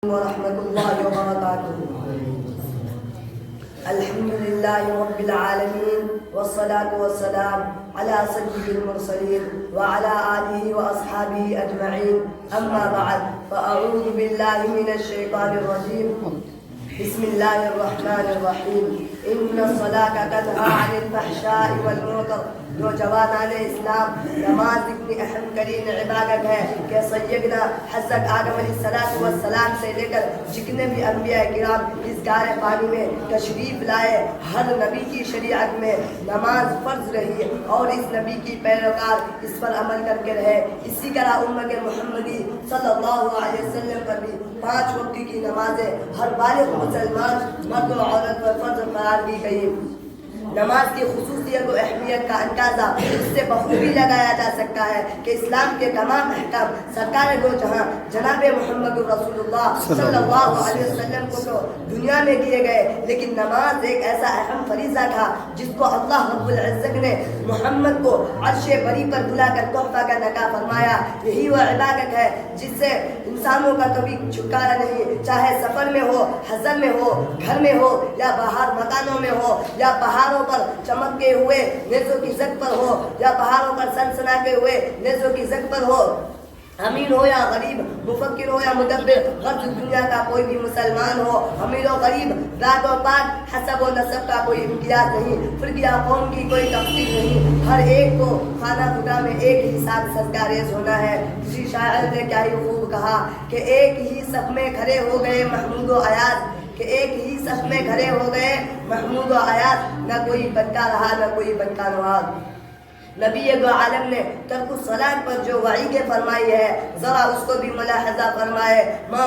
ورحمة الله وبركاته. الحمد لله رب العالمين والصلاة والسلام على سيد المرسلين وعلى آله وأصحابه أجمعين. أما بعد فأعوذ بالله من الشيطان الرجيم. بسم الله الرحمن الرحیم. ان الصلاة تنہی عن الفحشاء والمنکر. نوجوانان اسلام، نماز اتنی اہم ترین عبادت ہے کہ سیدنا حضرت آدم علیہ السلام سے لے کر جتنے بھی انبیاء کرام اس گار پانی میں تشریف لائے، ہر نبی کی شریعت میں نماز فرض رہی اور اس نبی کی پیروکار اس پر عمل کر کے رہے. اسی طرح امت محمدی صلی اللہ علیہ وسلم پر بھی 5 وقت کی نمازیں ہر بالغ مسلمان مرد و عورت پر فرض قرار دی گئی. نماز کی خصوصیت و اہمیت کا اندازہ اس سے بخوبی لگایا جا سکتا ہے کہ اسلام کے تمام احکام سرکار دو جہاں جناب محمد رسول اللہ صلی اللہ علیہ وسلم کو تو دنیا میں دیے گئے، لیکن نماز ایک ایسا اہم فریضہ تھا جس کو اللہ رب العزت نے محمد کو عرش بری پر بلا کر تحفہ کا عطا فرمایا. یہی وہ عبادت ہے جس سے انسانوں کا کبھی چھٹکارا نہیں، چاہے سفر میں ہو، حضر میں ہو، گھر میں ہو یا باہر مکانوں میں ہو، یا پہاڑوں پر چمکتے ہوئے نیزوں کی زد پر ہو یا پہاڑوں پر سنسناتے ہوئے نیزوں کی زد پر ہو، امیر ہو یا غریب، مفکر ہو یا مدبر، غرب دنیا کا کوئی بھی مسلمان ہو، امیر و غریب، ذات و پات، حسب و نسب کا کوئی امتیاز نہیں، فرقہ قوم کی کوئی تفصیل نہیں، ہر ایک کو خانہ خدا میں ایک ہی ساتھ سجدہ ہونا ہے. کسی شاعر نے کیا ہی خوب کہا کہ ایک ہی صف میں کھڑے ہو گئے محمود و ایاز، کہ ایک ہی صف میں کھڑے ہو گئے محمود و ایاز، نہ کوئی بنتا رہا نہ کوئی بنتا نواز. نبی دو عالم نے ترک الصلاۃ پر جو وعید فرمائی ہے ذرا اس کو بھی ملاحظہ فرمائے. ما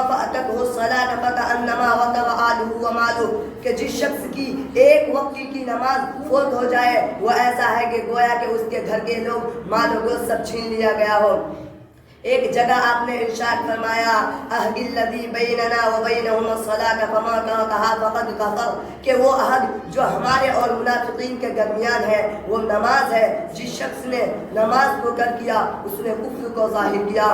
فاتته الصلاۃ فکأنما وطر آلہ ومالہ، کہ جس شخص کی ایک وقت کی نماز فوت ہو جائے وہ ایسا ہے کہ گویا کہ اس کے گھر کے لوگ مال و گوشت سب چھین لیا گیا ہو. ایک جگہ آپ نے ارشاد فرمایا عہد الذی بیننا وبینہم الصلاۃ فما ترکھا فقد کفر، کہ وہ عہد جو ہمارے اور منافقین کے درمیان ہے وہ نماز ہے. جس شخص نے نماز کو کر کیا اس نے کفر کو ظاہر کیا.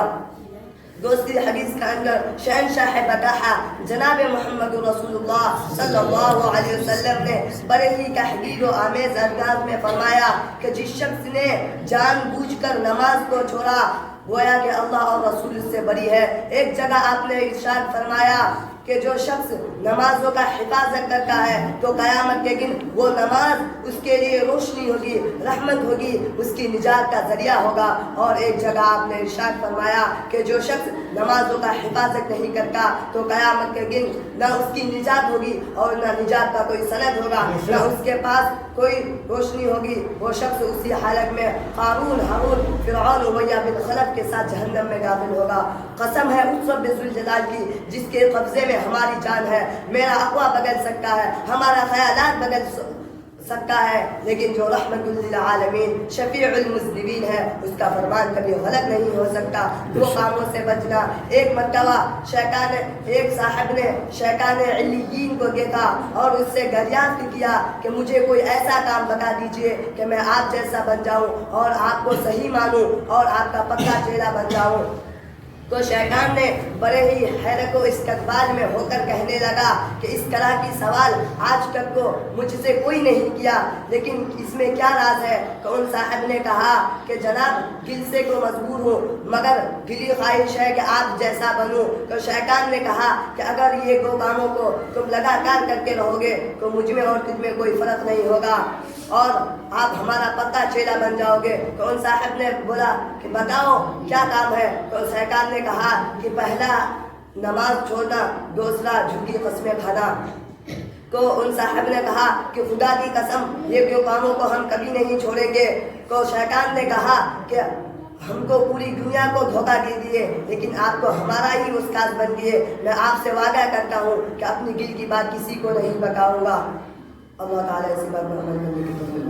دوسری حدیث کا اندر شہنشاہ بطحہ جناب محمد رسول اللہ صلی اللہ علیہ وسلم نے بڑے ہی تحقیر و آمیز انداز میں فرمایا کہ جس شخص نے جان بوجھ کر نماز کو چھوڑا گویا کہ اللہ اور رسول سے بری ہے. ایک جگہ آپ نے ارشاد فرمایا کہ جو شخص نمازوں کا حفاظت کرتا ہے تو قیامت کے دن وہ نماز اس کے لیے روشنی ہوگی، رحمت ہوگی، اس کی نجات کا ذریعہ ہوگا. اور ایک جگہ آپ نے ارشاد فرمایا کہ جو شخص نمازوں کا حفاظت نہیں کرتا تو قیامت کے دن نہ اس کی نجات ہوگی اور نہ نجات کا کوئی سند ہوگا، نہ اس کے پاس کوئی روشنی ہوگی. وہ شخص اسی حالت میں قارون، ہارون، فرعون، امیہ بن خلف کے ساتھ جہنم میں داخل ہوگا. قسم ہے اس رب ذوالجلال کی جس کے قبضے میں ہماری جان ہے. میرا اقوا بدل سکتا ہے، ہمارا خیالات بدل سکتا ہے، لیکن جو رحمت للعالمین شفیع المذنبین ہے اس کا فرمان کبھی غلط نہیں ہو سکتا. 2 کاموں سے بچنا. ایک مرتبہ ایک صاحب نے شیطان علیین کو دیکھا اور اس سے دریافت کیا کہ مجھے کوئی ایسا کام بتا دیجئے کہ میں آپ جیسا بن جاؤں اور آپ کو صحیح مانوں اور آپ کا پکا چہرہ بن جاؤں. تو شیطان نے بڑے ہی حیرت و استقبال میں ہو کر کہنے لگا کہ اس طرح کی سوال آج تک کو مجھ سے کوئی نہیں کیا، لیکن اس میں کیا راز ہے؟ تو ان صاحب نے کہا کہ جناب دل سے کو مجبور ہوں مگر دلی خواہش ہے کہ آپ جیسا بنوں. تو شیطان نے کہا کہ اگر یہ 2 کاموں کو تم لگاتار کرتے رہو گے تو مجھ میں اور تجھ میں کوئی فرق نہیں ہوگا اور آپ ہمارا پکا چہرہ بن جاؤ گے. تو ان صاحب نے بولا کہ بتاؤ کیا کام ہے؟ تو شیطان نے کہا کہ پہلا نماز چھوڑنا، دوسرا جھوٹی قسمیں کھانا. تو ان صاحب نے کہا کہ خدا کی قسم یہ 2 کاموں کو ہم کبھی نہیں چھوڑیں گے. تو شیطان نے کہا کہ ہم کو پوری دنیا کو دھوکہ دے دیے لیکن آپ کو ہمارا ہی استاد بن دیے. میں آپ سے وعدہ کرتا ہوں کہ اپنی دل کی بات کسی کو نہیں بتاؤں گا. اللہ تعالیٰ اسی بات پر عمل کرنے کی توفیق